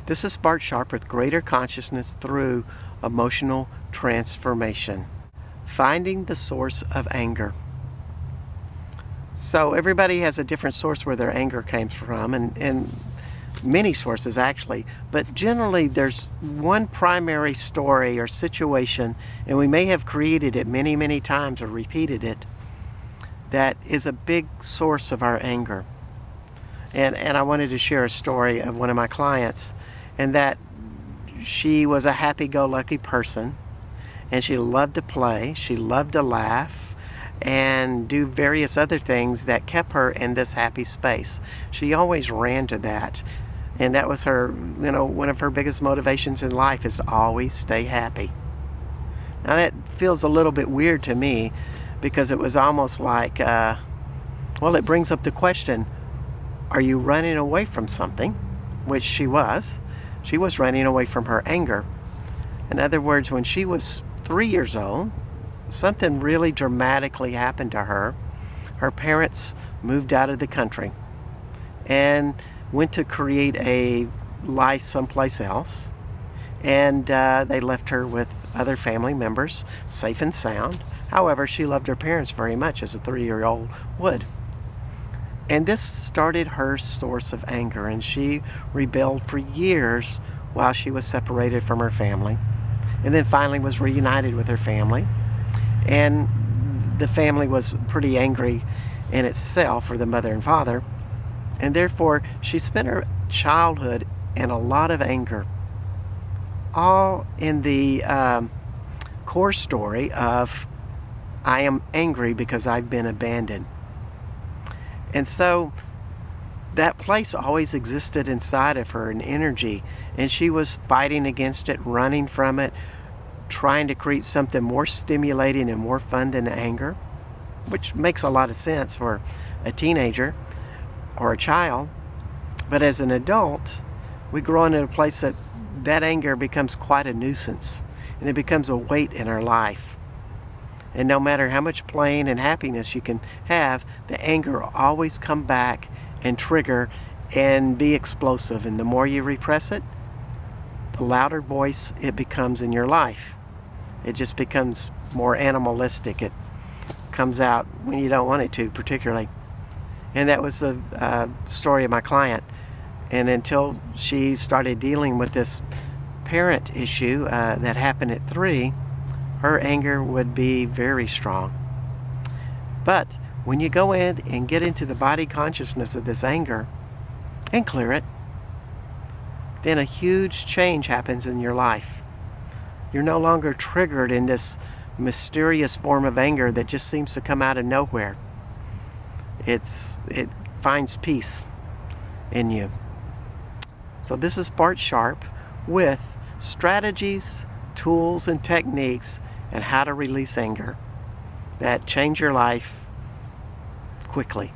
This is Bart Sharp with Greater Consciousness Through Emotional Transformation. Finding the source of anger. So everybody has a different source where their anger came from, and many sources actually, but generally there's one primary story or situation, and we may have created it many times or repeated it, that is a big source of our anger. And I wanted to share a story of one of my clients, and that she was a happy-go-lucky person, and she loved to play, she loved to laugh, and do various other things that kept her in this happy space. She always ran to that, and that was her, one of her biggest motivations in life is to always stay happy. Now that feels a little bit weird to me, because it was almost like, it brings up the question, are you running away from something? Which she was. She was running away from her anger. In other words, when she was 3 years old, something really dramatically happened to her. Her parents moved out of the country and went to create a life someplace else. And they left her with other family members, safe and sound. However, she loved her parents very much, as a 3-year-old would. And this started her source of anger, and she rebelled for years while she was separated from her family, and then finally was reunited with her family. And the family was pretty angry in itself, for the mother and father, and therefore she spent her childhood in a lot of anger, all in the core story of, I am angry because I've been abandoned. And so that place always existed inside of her, an energy, and she was fighting against it, running from it, trying to create something more stimulating and more fun than anger, which makes a lot of sense for a teenager or a child. But as an adult, we grow into a place that anger becomes quite a nuisance, and it becomes a weight in our life. And no matter how much playing and happiness you can have, the anger will always come back and trigger and be explosive. And the more you repress it, the louder voice it becomes in your life. It just becomes more animalistic. It comes out when you don't want it to, particularly. And that was the story of my client. And until she started dealing with this parent issue that happened at 3, her anger would be very strong. But when you go in and get into the body consciousness of this anger and clear it, then a huge change happens in your life. You're no longer triggered in this mysterious form of anger that just seems to come out of nowhere. It finds peace in you. So this is Bart Sharp with strategies, tools, and techniques and how to release anger that change your life quickly.